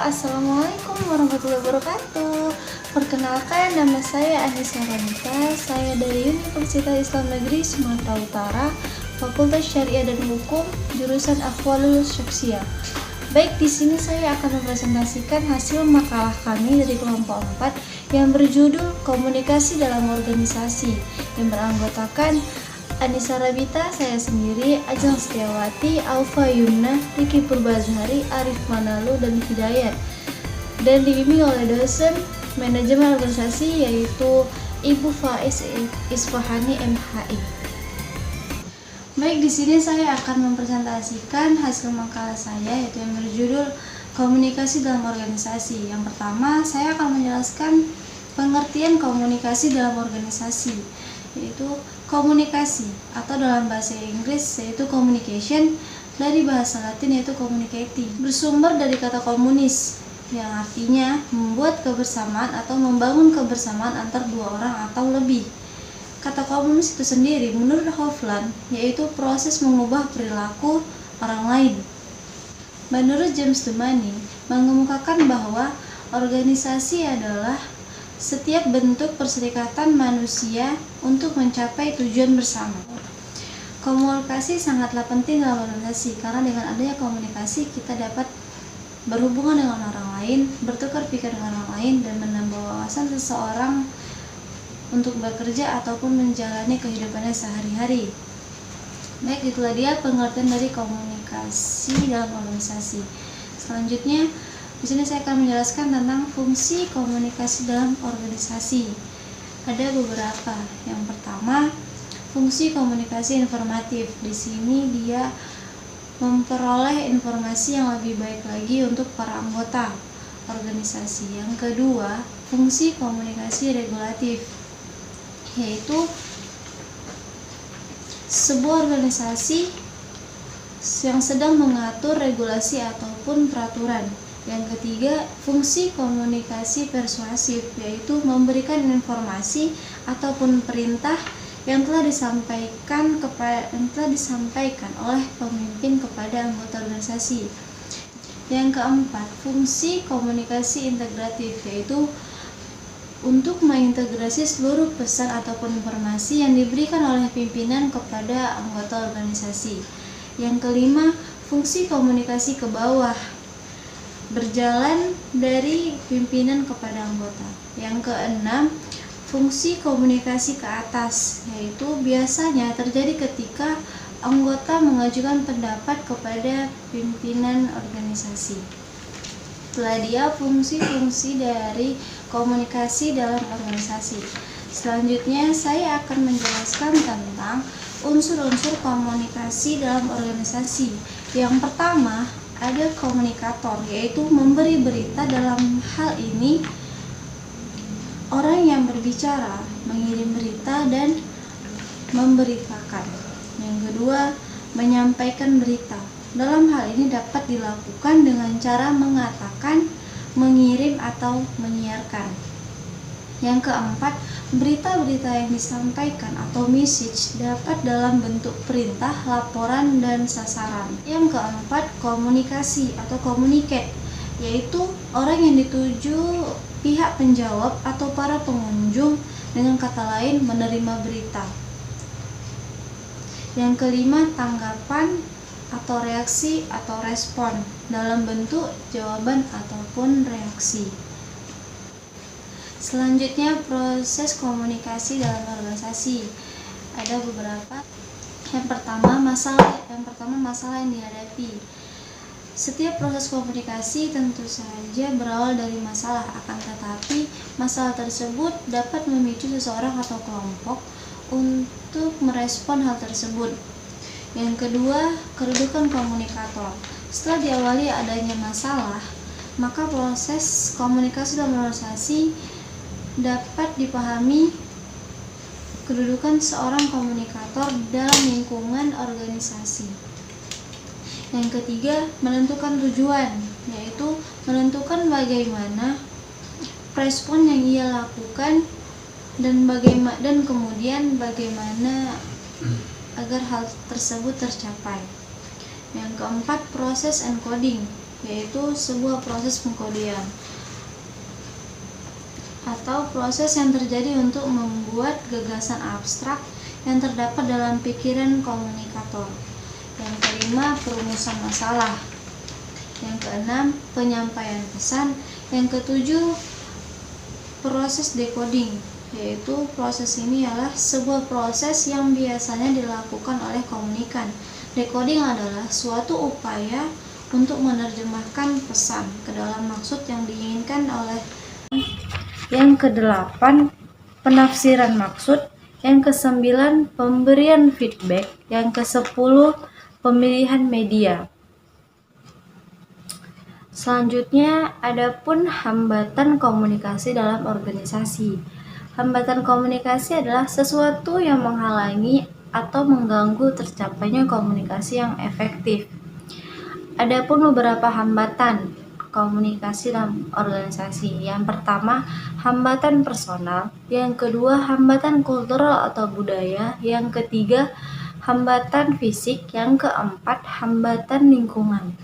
Assalamualaikum warahmatullahi wabarakatuh. Perkenalkan, nama saya Anissa Ramita. Saya dari Universitas Islam Negeri Sumatera Utara, Fakultas Syariah dan Hukum, jurusan Ahwalul Syakhsiyah. Baik, di sini saya akan mempresentasikan hasil makalah kami dari kelompok 4 yang berjudul Komunikasi dalam Organisasi, yang beranggotakan Anissa Rabita, saya sendiri, Ajeng Setiawati, Alfa Yumna, Riki Purbazhari, Arif Manalu, dan Hidayat, dan dibimbing oleh dosen manajemen organisasi yaitu Ibu Faiz Isfahani MHI. Baik, di sini saya akan mempresentasikan hasil makalah saya yaitu yang berjudul Komunikasi dalam Organisasi. Yang pertama, saya akan menjelaskan pengertian komunikasi dalam organisasi, yaitu komunikasi atau dalam bahasa Inggris yaitu communication, dari bahasa Latin yaitu communicating, bersumber dari kata komunis yang artinya membuat kebersamaan atau membangun kebersamaan antar dua orang atau lebih. Kata komunis itu sendiri menurut Hofland yaitu proses mengubah perilaku orang lain. Menurut James Dumani mengemukakan bahwa organisasi adalah setiap bentuk perserikatan manusia untuk mencapai tujuan bersama. Komunikasi sangatlah penting dalam organisasi karena dengan adanya komunikasi kita dapat berhubungan dengan orang lain, bertukar pikiran dengan orang lain, dan menambah wawasan seseorang untuk bekerja ataupun menjalani kehidupannya sehari-hari. Baik, itulah dia pengertian dari komunikasi dalam organisasi. Selanjutnya, di sini saya akan menjelaskan tentang fungsi komunikasi dalam organisasi. Ada beberapa. Yang pertama, fungsi komunikasi informatif. Di sini dia memperoleh informasi yang lebih baik lagi untuk para anggota organisasi. Yang kedua, fungsi komunikasi regulatif, yaitu sebuah organisasi yang sedang mengatur regulasi ataupun peraturan. Yang ketiga, fungsi komunikasi persuasif, yaitu memberikan informasi ataupun perintah yang telah disampaikan oleh pemimpin kepada anggota organisasi. Yang keempat, fungsi komunikasi integratif, yaitu untuk mengintegrasi seluruh pesan ataupun informasi yang diberikan oleh pimpinan kepada anggota organisasi. Yang kelima, fungsi komunikasi ke bawah, berjalan dari pimpinan kepada anggota. Yang keenam, fungsi komunikasi ke atas, yaitu biasanya terjadi ketika anggota mengajukan pendapat kepada pimpinan organisasi. Setelah dia fungsi-fungsi dari komunikasi dalam organisasi. Selanjutnya saya akan menjelaskan tentang unsur-unsur komunikasi dalam organisasi. Yang pertama, ada komunikator, yaitu memberi berita. Dalam hal ini orang yang berbicara, mengirim berita dan memberitakan. Yang kedua, menyampaikan berita. Dalam hal ini dapat dilakukan dengan cara mengatakan, mengirim atau menyiarkan. Yang keempat, berita-berita yang disampaikan atau message dapat dalam bentuk perintah, laporan, dan sasaran. Yang keempat, komunikasi atau communicate, yaitu orang yang dituju pihak penjawab atau para pengunjung, dengan kata lain menerima berita. Yang kelima, tanggapan atau reaksi atau respon dalam bentuk jawaban ataupun reaksi. Selanjutnya, proses komunikasi dalam organisasi. Ada beberapa. Yang pertama, masalah yang dihadapi. Setiap proses komunikasi tentu saja berawal dari masalah, akan tetapi masalah tersebut dapat memicu seseorang atau kelompok untuk merespon hal tersebut. Yang kedua, kedudukan komunikator. Setelah diawali adanya masalah, maka proses komunikasi dalam organisasi dapat dipahami kedudukan seorang komunikator dalam lingkungan organisasi. Yang ketiga, menentukan tujuan, yaitu menentukan bagaimana respon yang ia lakukan dan kemudian bagaimana agar hal tersebut tercapai. Yang keempat, proses encoding, yaitu sebuah proses pengkodean atau proses yang terjadi untuk membuat gagasan abstrak yang terdapat dalam pikiran komunikator. Yang kelima, perumusan masalah. Yang keenam, penyampaian pesan. Yang ketujuh, proses decoding, yaitu proses ini adalah sebuah proses yang biasanya dilakukan oleh komunikan. Decoding adalah suatu upaya untuk menerjemahkan pesan ke dalam maksud yang diinginkan oleh. Yang kedelapan, penafsiran maksud. Yang kesembilan, pemberian feedback. Yang kesepuluh, pemilihan media. Selanjutnya, adapun hambatan komunikasi dalam organisasi. Hambatan komunikasi adalah sesuatu yang menghalangi atau mengganggu tercapainya komunikasi yang efektif. Adapun beberapa hambatan komunikasi dalam organisasi. Yang pertama, hambatan personal. Yang kedua, hambatan kultural atau budaya. Yang ketiga, hambatan fisik. Yang keempat, hambatan lingkungan.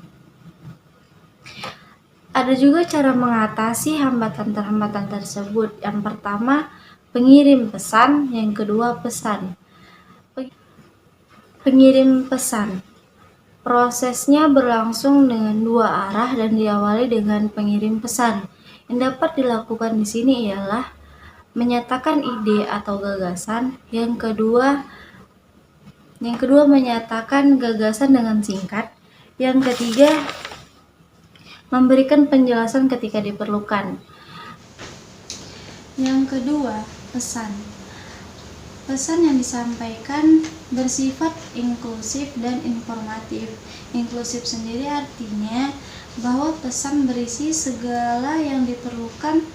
Ada juga cara mengatasi hambatan tersebut. Yang pertama, pengirim pesan. Yang kedua, pesan. Pengirim pesan. Prosesnya berlangsung dengan dua arah dan diawali dengan pengirim pesan. Yang dapat dilakukan di sini ialah menyatakan ide atau gagasan. Yang kedua menyatakan gagasan dengan singkat. Yang ketiga, memberikan penjelasan ketika diperlukan. Yang kedua, pesan. Pesan yang disampaikan bersifat inklusif dan informatif. Inklusif sendiri artinya bahwa pesan berisi segala yang diperlukan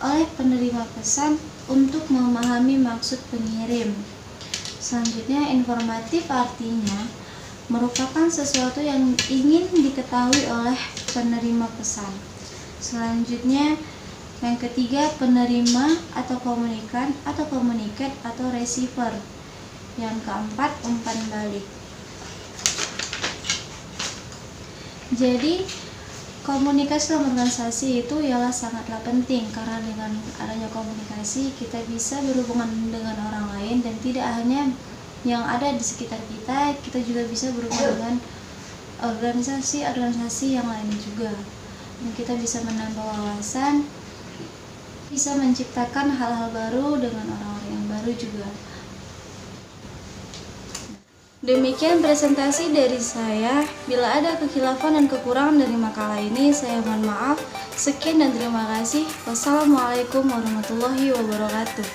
oleh penerima pesan untuk memahami maksud pengirim. Selanjutnya, informatif artinya merupakan sesuatu yang ingin diketahui oleh penerima pesan. Selanjutnya, yang ketiga, penerima atau komunikan atau communicate atau receiver. Yang keempat, umpan balik. Jadi, komunikasi dalam organisasi itu ialah sangatlah penting, karena dengan adanya komunikasi kita bisa berhubungan dengan orang lain, dan tidak hanya yang ada di sekitar kita, kita juga bisa berhubungan dengan organisasi yang lain juga. Dan kita bisa menambah wawasan, bisa menciptakan hal-hal baru dengan orang-orang yang baru juga. Demikian presentasi dari saya. Bila ada kekhilafan dan kekurangan dari makalah ini, saya mohon maaf. Sekian dan terima kasih. Wassalamualaikum warahmatullahi wabarakatuh.